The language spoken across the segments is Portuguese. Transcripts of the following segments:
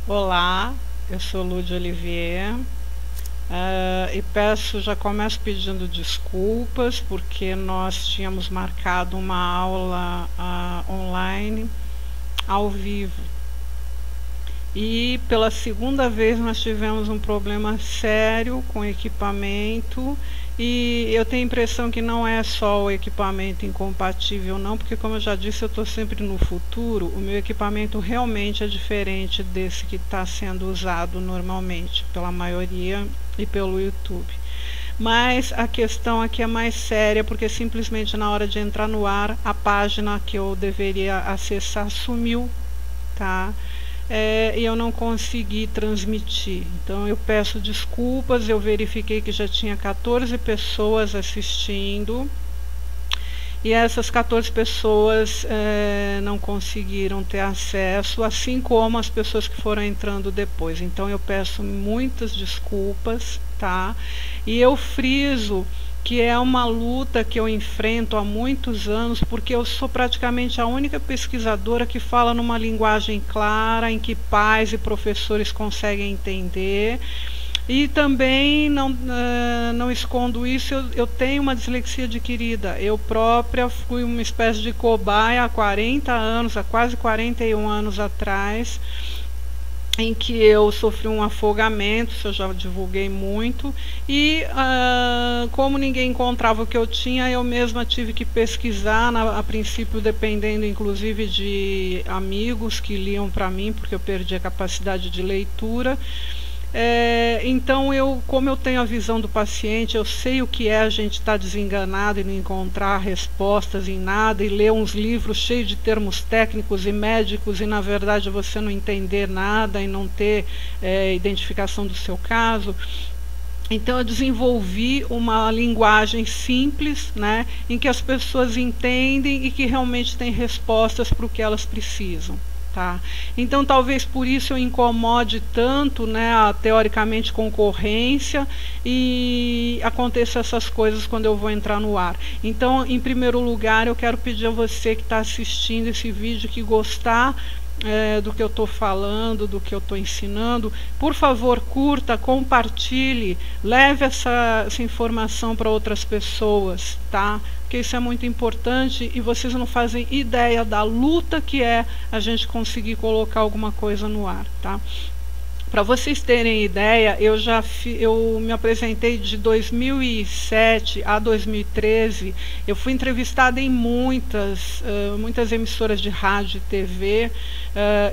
Olá, eu sou Lúdia Olivier e já começo pedindo desculpas porque nós tínhamos marcado uma aula online ao vivo e pela segunda vez nós tivemos um problema sério com o equipamento e eu tenho a impressão que não é só o equipamento incompatível não, porque como eu já disse, eu estou sempre no futuro. O meu equipamento realmente é diferente desse que está sendo usado normalmente pela maioria e pelo YouTube. Mas a questão aqui é mais séria, porque simplesmente na hora de entrar no ar, a página que eu deveria acessar sumiu, tá? E eu não consegui transmitir. Então eu peço desculpas, eu verifiquei que já tinha 14 pessoas assistindo e essas 14 pessoas não conseguiram ter acesso, assim como as pessoas que foram entrando depois. Então eu peço muitas desculpas, tá? E eu friso que é uma luta que eu enfrento há muitos anos, porque eu sou praticamente a única pesquisadora que fala numa linguagem clara, em que pais e professores conseguem entender. E também não escondo isso, eu tenho uma dislexia adquirida. Eu própria fui uma espécie de cobaia há 40 anos, há quase 41 anos atrás, em que eu sofri um afogamento, isso eu já divulguei muito, e como ninguém encontrava o que eu tinha, eu mesma tive que pesquisar, a princípio dependendo inclusive de amigos que liam para mim, porque eu perdi a capacidade de leitura. Então como eu tenho a visão do paciente, eu sei o que é a gente estar desenganado e não encontrar respostas em nada e ler uns livros cheios de termos técnicos e médicos e na verdade você não entender nada e não ter identificação do seu caso. Então eu desenvolvi uma linguagem simples, né, em que as pessoas entendem e que realmente tem respostas para o que elas precisam. Tá? Então talvez por isso eu incomode tanto, né, a teoricamente concorrência e aconteça essas coisas quando eu vou entrar no ar. Então, em primeiro lugar, eu quero pedir a você que está assistindo esse vídeo, que gostar do que eu estou falando, do que eu estou ensinando, por favor, curta, compartilhe, leve essa informação para outras pessoas, tá? Porque isso é muito importante e vocês não fazem ideia da luta que é a gente conseguir colocar alguma coisa no ar, tá? Para vocês terem ideia, eu me apresentei de 2007 a 2013. Eu fui entrevistada em muitas emissoras de rádio e TV.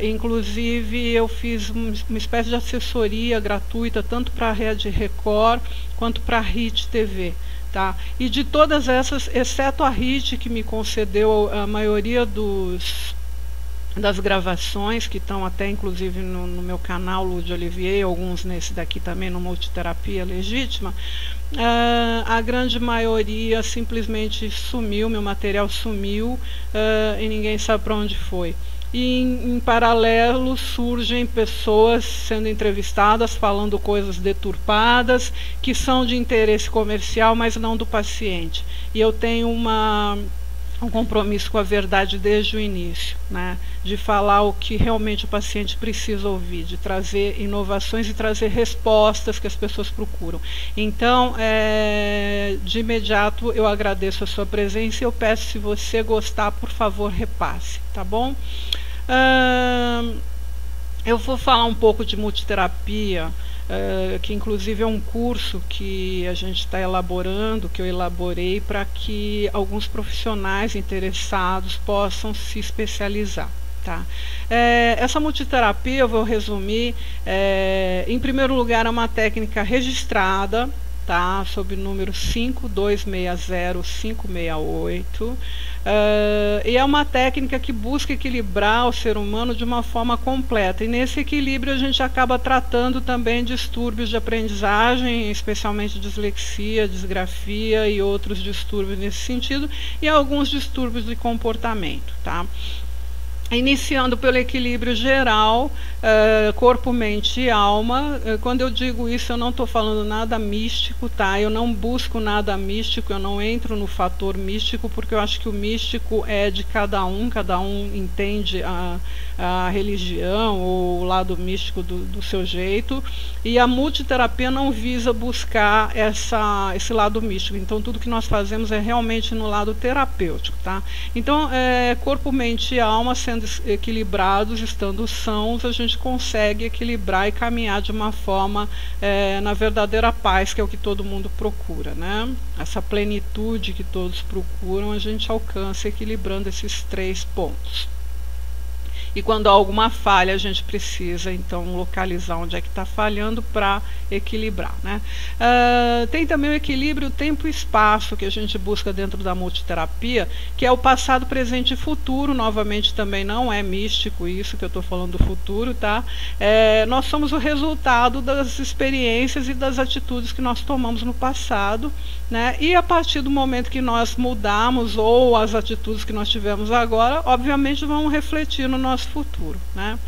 Inclusive, eu fiz uma espécie de assessoria gratuita, tanto para a Rede Record quanto para a RIT TV. Tá? E de todas essas, exceto a RIT, que me concedeu a maioria das gravações, que estão até inclusive no meu canal Lúdia Olivier, alguns nesse daqui também, no Multiterapia Legítima, a grande maioria simplesmente sumiu, meu material sumiu e ninguém sabe para onde foi. E em paralelo surgem pessoas sendo entrevistadas, falando coisas deturpadas, que são de interesse comercial, mas não do paciente. E eu tenho um compromisso com a verdade desde o início, né? De falar o que realmente o paciente precisa ouvir, de trazer inovações e trazer respostas que as pessoas procuram. Então, de imediato, eu agradeço a sua presença e eu peço, se você gostar, por favor, repasse, tá bom? Eu vou falar um pouco de multiterapia, que inclusive é um curso que a gente está elaborando, que eu elaborei para que alguns profissionais interessados possam se especializar. Tá? Essa multiterapia, eu vou resumir, em primeiro lugar, é uma técnica registrada, tá? Sob o número 5260568. E é uma técnica que busca equilibrar o ser humano de uma forma completa. E nesse equilíbrio a gente acaba tratando também distúrbios de aprendizagem, especialmente dislexia, disgrafia e outros distúrbios nesse sentido, e alguns distúrbios de comportamento. Tá? Iniciando pelo equilíbrio geral, corpo, mente e alma. Quando eu digo isso, eu não estou falando nada místico, tá? Eu não busco nada místico, eu não entro no fator místico, porque eu acho que o místico é de cada um entende a religião ou o lado místico do seu jeito, e a multiterapia não visa buscar esse lado místico. Então tudo que nós fazemos é realmente no lado terapêutico, tá? Então corpo, mente e alma sendo equilibrados, estando sãos, a gente consegue equilibrar e caminhar de uma forma na verdadeira paz, que é o que todo mundo procura, né? Essa plenitude que todos procuram, a gente alcança equilibrando esses 3 pontos. E quando há alguma falha, a gente precisa, então, localizar onde é que está falhando para equilibrar, né? Tem também o equilíbrio tempo e espaço, que a gente busca dentro da multiterapia, que é o passado, presente e futuro. Novamente, também não é místico isso que eu estou falando do futuro, tá? Nós somos o resultado das experiências e das atitudes que nós tomamos no passado, né? E a partir do momento que nós mudamos, ou as atitudes que nós tivemos agora, obviamente vão refletir no nosso futuro, né?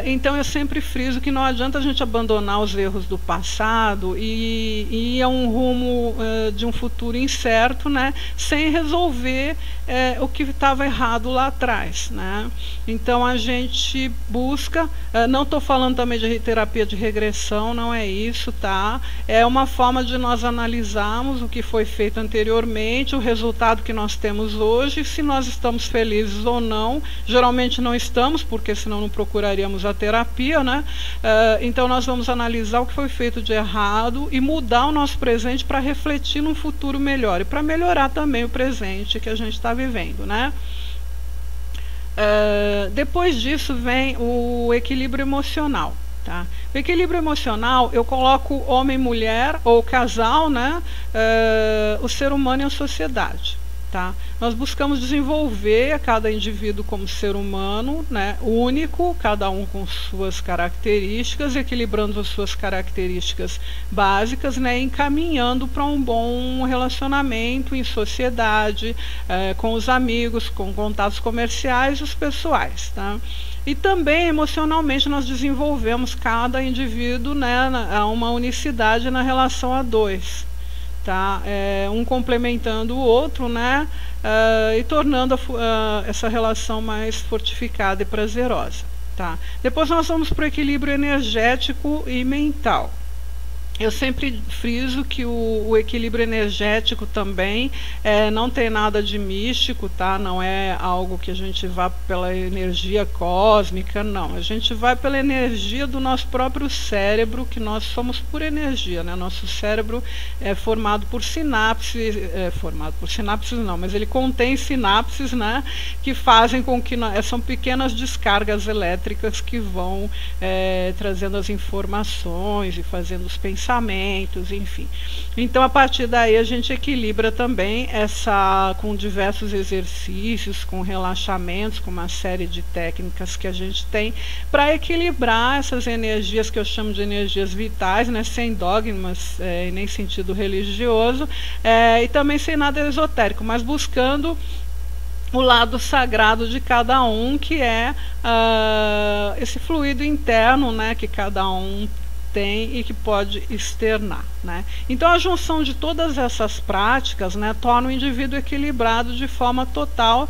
Então eu sempre friso que não adianta a gente abandonar os erros do passado e ir a um rumo de um futuro incerto, né, sem resolver o que estava errado lá atrás, né? Então a gente busca, não estou falando também de terapia de regressão, não é isso, tá? É uma forma de nós analisarmos o que foi feito anteriormente, o resultado que nós temos hoje, se nós estamos felizes ou não. Geralmente não estamos, porque senão não procuraríamos a terapia, né? Então nós vamos analisar o que foi feito de errado e mudar o nosso presente para refletir num futuro melhor e para melhorar também o presente que a gente está vivendo, né? Depois disso vem o equilíbrio emocional. Tá? O equilíbrio emocional, eu coloco homem, mulher ou casal, né? O ser humano e a sociedade. Tá? Nós buscamos desenvolver cada indivíduo como ser humano, né, único, cada um com suas características, equilibrando as suas características básicas, né, encaminhando para um bom relacionamento em sociedade, com os amigos, com contatos comerciais e os pessoais. Tá? E também emocionalmente nós desenvolvemos cada indivíduo, né, a uma unicidade na relação a 2. Tá? Um complementando o outro, né? E tornando essa relação mais fortificada e prazerosa. Tá? Depois nós vamos para o equilíbrio energético e mental. Eu sempre friso que o equilíbrio energético também não tem nada de místico, tá? Não é algo que a gente vá pela energia cósmica, não. A gente vai pela energia do nosso próprio cérebro, que nós somos por energia, né? Nosso cérebro é formado por sinapses, não, mas ele contém sinapses, né? Que fazem com que são pequenas descargas elétricas que vão trazendo as informações e fazendo os pensamentos, enfim. Então a partir daí a gente equilibra também com diversos exercícios, com relaxamentos, com uma série de técnicas que a gente tem para equilibrar essas energias que eu chamo de energias vitais, né, sem dogmas e nem sentido religioso, e também sem nada esotérico, mas buscando o lado sagrado de cada um, que é esse fluido interno, né, que cada um tem e que pode externar, né? Então a junção de todas essas práticas, né, torna o indivíduo equilibrado de forma total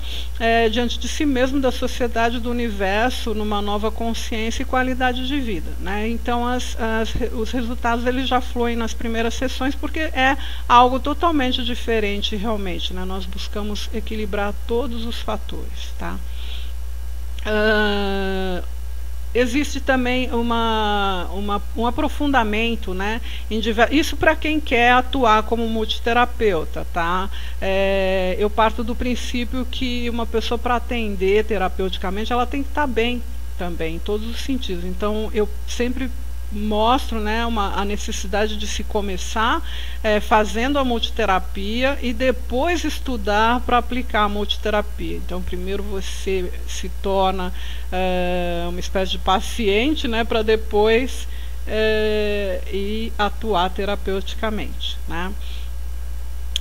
diante de si mesmo, da sociedade, do universo, numa nova consciência e qualidade de vida, né? Então os resultados eles já fluem nas primeiras sessões, porque é algo totalmente diferente realmente, né? Nós buscamos equilibrar todos os fatores, tá? Existe também um aprofundamento, né, isso para quem quer atuar como multiterapeuta, tá? Eu parto do princípio que uma pessoa, para atender terapeuticamente, ela tem que estar bem também, em todos os sentidos. Então eu sempre mostro, né, a necessidade de se começar fazendo a multiterapia e depois estudar para aplicar a multiterapia. Então primeiro você se torna uma espécie de paciente, né, para depois ir atuar terapeuticamente, né?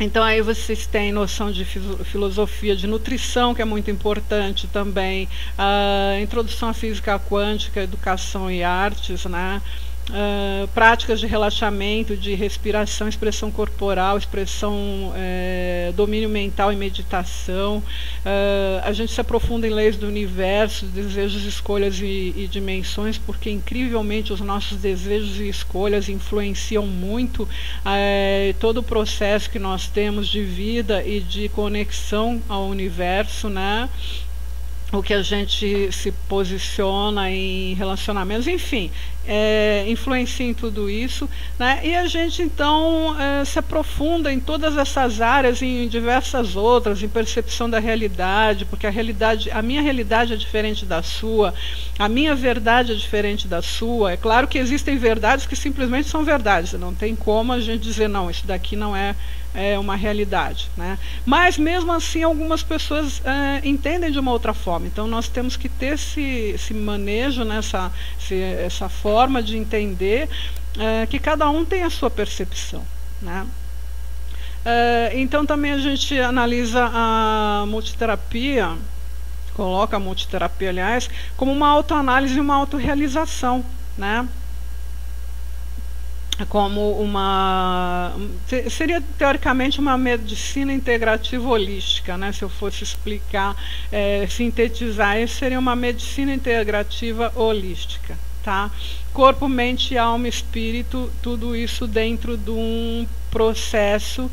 Então aí vocês têm noção de filosofia de nutrição, que é muito importante também, introdução à física quântica, educação e artes, né? Práticas de relaxamento, de respiração, expressão corporal, expressão, domínio mental e meditação. A gente se aprofunda em leis do universo, desejos, escolhas e dimensões, porque incrivelmente os nossos desejos e escolhas influenciam muito todo o processo que nós temos de vida e de conexão ao universo, né? O que a gente se posiciona em relacionamentos, enfim, influencia em tudo isso, né? E a gente então se aprofunda em todas essas áreas, em diversas outras, em percepção da realidade, porque a minha realidade é diferente da sua, a minha verdade é diferente da sua. É claro que existem verdades que simplesmente são verdades, não tem como a gente dizer, não, isso daqui não é uma realidade, né? Mas mesmo assim algumas pessoas entendem de uma outra forma. Então nós temos que ter esse manejo, né? essa forma de entender que cada um tem a sua percepção, né? Então também a gente analisa a multiterapia, coloca a multiterapia, aliás, como uma autoanálise e uma autorrealização, né? Como seria teoricamente uma medicina integrativa holística, né? Se eu fosse explicar, sintetizar, isso seria uma medicina integrativa holística, tá? Corpo, mente, alma, espírito, tudo isso dentro de um processo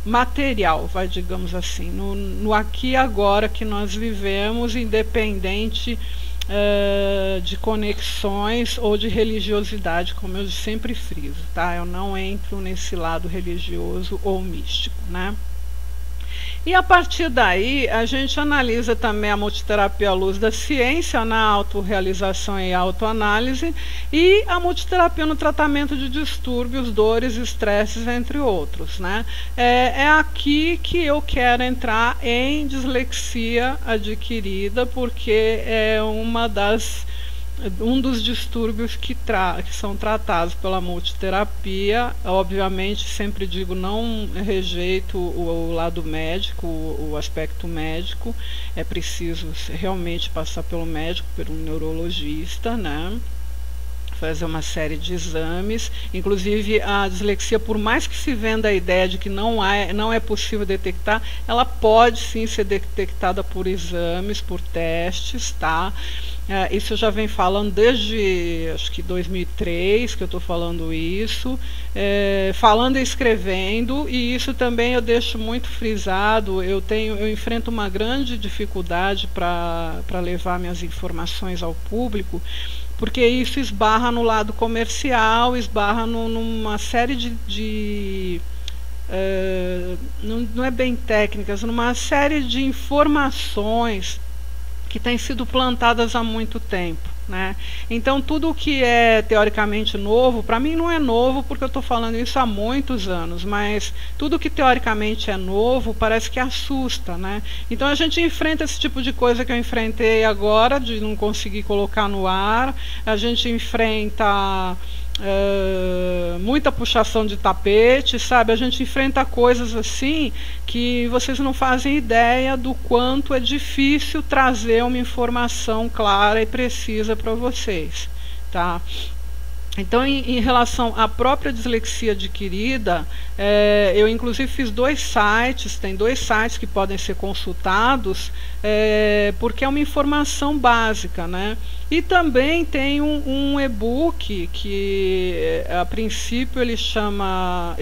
material, digamos assim, no aqui e agora que nós vivemos, independente de conexões ou de religiosidade, como eu sempre friso, tá? Eu não entro nesse lado religioso ou místico, né? E a partir daí, a gente analisa também a multiterapia à luz da ciência, na autorrealização e autoanálise, e a multiterapia no tratamento de distúrbios, dores, estresses, entre outros, né? É aqui que eu quero entrar em dislexia adquirida, porque é um dos distúrbios que são tratados pela multiterapia. Obviamente, sempre digo, não rejeito o lado médico, o aspecto médico. É preciso realmente passar pelo médico, por um neurologista, né? Fazer uma série de exames. Inclusive a dislexia, por mais que se venda a ideia de que não é possível detectar, ela pode sim ser detectada por exames, por testes, tá? Isso eu já venho falando desde, acho que 2003, que eu estou falando isso, falando e escrevendo, e isso também eu deixo muito frisado. Eu enfrento uma grande dificuldade para levar minhas informações ao público, porque isso esbarra no lado comercial, esbarra numa série não é bem técnicas, numa série de informações que têm sido plantadas há muito tempo, né? Então tudo o que é teoricamente novo, para mim não é novo, porque eu estou falando isso há muitos anos, mas tudo que teoricamente é novo parece que assusta, né? Então a gente enfrenta esse tipo de coisa que eu enfrentei agora, de não conseguir colocar no ar. A gente enfrenta muita puxação de tapete, sabe? A gente enfrenta coisas assim que vocês não fazem ideia do quanto é difícil trazer uma informação clara e precisa para vocês, tá? Então, em relação à própria dislexia adquirida, eu inclusive fiz tem dois sites que podem ser consultados, porque é uma informação básica, né? E também tem um e-book que a princípio ele chamava,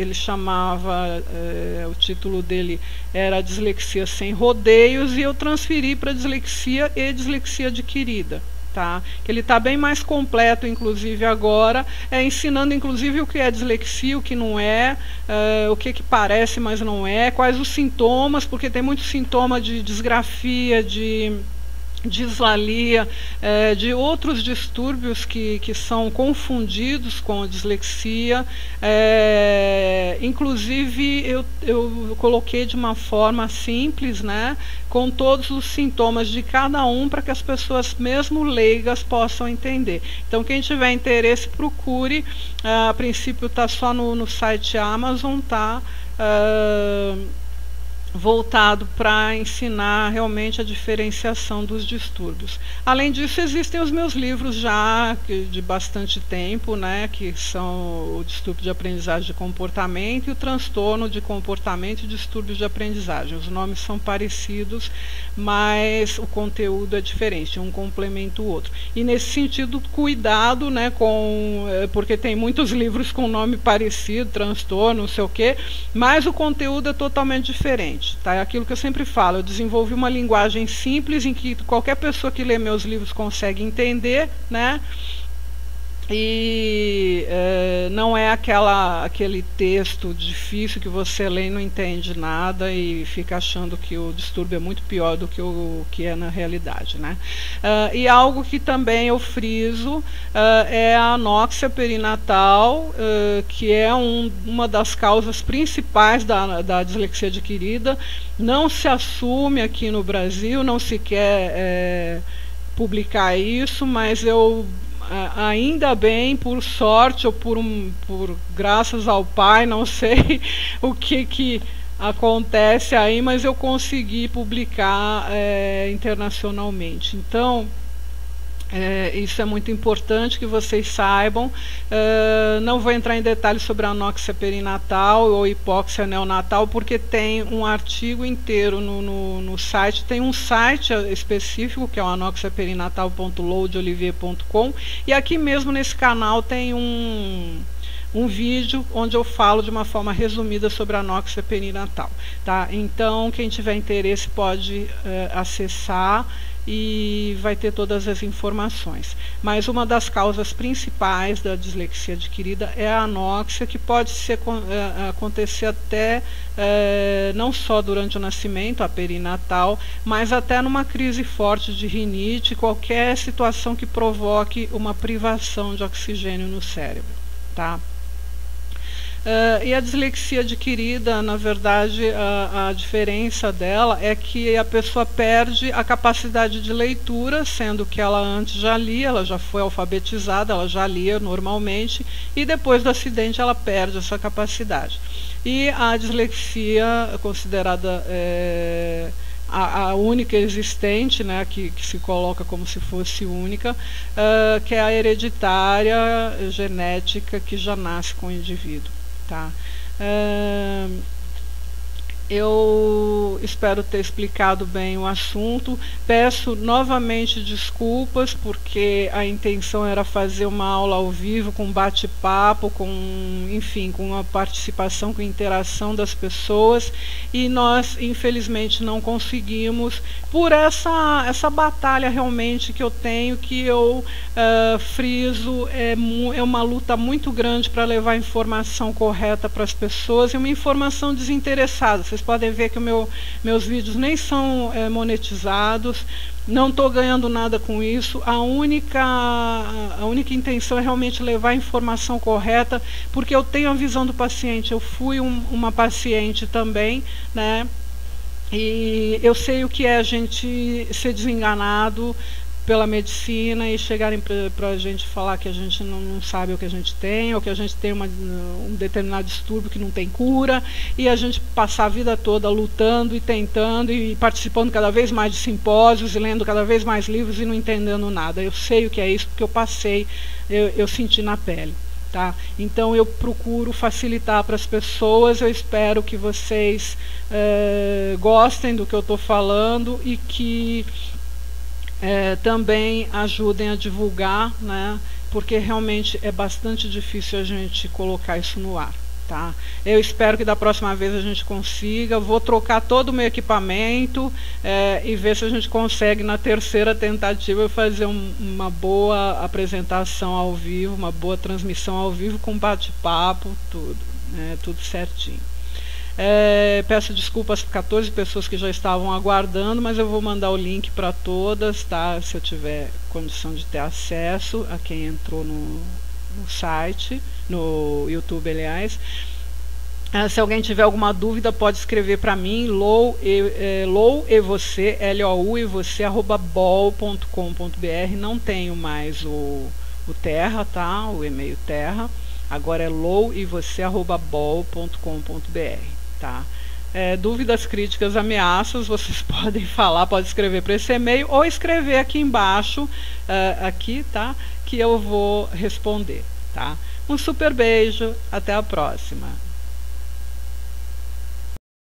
o título dele era Dislexia Sem Rodeios, e eu transferi para dislexia e dislexia adquirida. Tá? Ele está bem mais completo, inclusive agora, ensinando inclusive o que é dislexia, o que não é, o que parece, mas não é, quais os sintomas, porque tem muito sintoma de disgrafia, de dislalia, de outros distúrbios que são confundidos com a dislexia. Inclusive eu coloquei de uma forma simples, né, com todos os sintomas de cada um, para que as pessoas mesmo leigas possam entender. Então quem tiver interesse, procure. A princípio está só no site Amazon, tá? Voltado para ensinar realmente a diferenciação dos distúrbios. Além disso, existem os meus livros já de bastante tempo, né, que são o distúrbio de aprendizagem de comportamento e o transtorno de comportamento e distúrbios de aprendizagem. Os nomes são parecidos, mas o conteúdo é diferente, um complementa o outro. E nesse sentido, cuidado, né, porque tem muitos livros com nome parecido, transtorno, não sei o quê, mas o conteúdo é totalmente diferente. Tá? É aquilo que eu sempre falo, eu desenvolvi uma linguagem simples em que qualquer pessoa que lê meus livros consegue entender, né? E não é aquele texto difícil que você lê e não entende nada e fica achando que o distúrbio é muito pior do que o que é na realidade, né? E algo que também eu friso é a anóxia perinatal, que é uma das causas principais da dislexia adquirida. Não se assume aqui no Brasil, não se quer publicar isso, mas eu ainda bem, por sorte ou por graças ao Pai, não sei o que acontece aí, mas eu consegui publicar internacionalmente. Então isso é muito importante que vocês saibam. Não vou entrar em detalhes sobre a anóxia perinatal ou hipóxia neonatal, porque tem um artigo inteiro no site. Tem um site específico, que é o anoxiaperinatal.loadolivier.com, e aqui mesmo nesse canal tem um vídeo onde eu falo de uma forma resumida sobre a anóxia perinatal. Tá? Então, quem tiver interesse pode acessar e vai ter todas as informações. Mas uma das causas principais da dislexia adquirida é a anóxia, que pode acontecer até não só durante o nascimento, a perinatal, mas até numa crise forte de rinite, qualquer situação que provoque uma privação de oxigênio no cérebro. Tá? E a dislexia adquirida, na verdade, a diferença dela é que a pessoa perde a capacidade de leitura, sendo que ela antes já lia, ela já foi alfabetizada, ela já lia normalmente, e depois do acidente ela perde essa capacidade. E a dislexia, considerada a única existente, né, que se coloca como se fosse única, que é a hereditária, genética, que já nasce com o indivíduo. Tá? Eu espero ter explicado bem o assunto. Peço novamente desculpas, porque a intenção era fazer uma aula ao vivo, com bate-papo, enfim, com a participação, com a interação das pessoas, e nós infelizmente não conseguimos, por essa batalha realmente que eu tenho, que eu friso, é uma luta muito grande para levar a informação correta para as pessoas, e uma informação desinteressada. Vocês podem ver que meus vídeos nem são monetizados, não estou ganhando nada com isso. A única intenção é realmente levar a informação correta, porque eu tenho a visão do paciente. Eu fui uma paciente também, né? E eu sei o que é a gente ser desenganado pela medicina e chegarem para a gente falar que a gente não sabe o que a gente tem, ou que a gente tem um determinado distúrbio que não tem cura, e a gente passar a vida toda lutando e tentando e participando cada vez mais de simpósios e lendo cada vez mais livros e não entendendo nada. Eu sei o que é isso, porque eu passei, eu senti na pele. Tá? Então eu procuro facilitar para as pessoas. Eu espero que vocês gostem do que eu estou falando e que também ajudem a divulgar, né? Porque realmente é bastante difícil a gente colocar isso no ar. Tá? Eu espero que da próxima vez a gente consiga. Vou trocar todo o meu equipamento e ver se a gente consegue, na terceira tentativa, fazer uma boa apresentação ao vivo, uma boa transmissão ao vivo, com bate-papo, tudo certinho. Peço desculpas às 14 pessoas que já estavam aguardando, mas eu vou mandar o link para todas, tá? Se eu tiver condição de ter acesso a quem entrou no site, no YouTube, aliás. Se alguém tiver alguma dúvida, pode escrever para mim, lou e você, LOU e você, @bol.com.br. Não tenho mais o Terra, tá? O e-mail Terra. Agora é lou e você, @bol.com.br, tá? Dúvidas, críticas, ameaças, vocês podem falar, pode escrever para esse e-mail ou escrever aqui embaixo, aqui, tá? Que eu vou responder, tá? Um super beijo, até a próxima.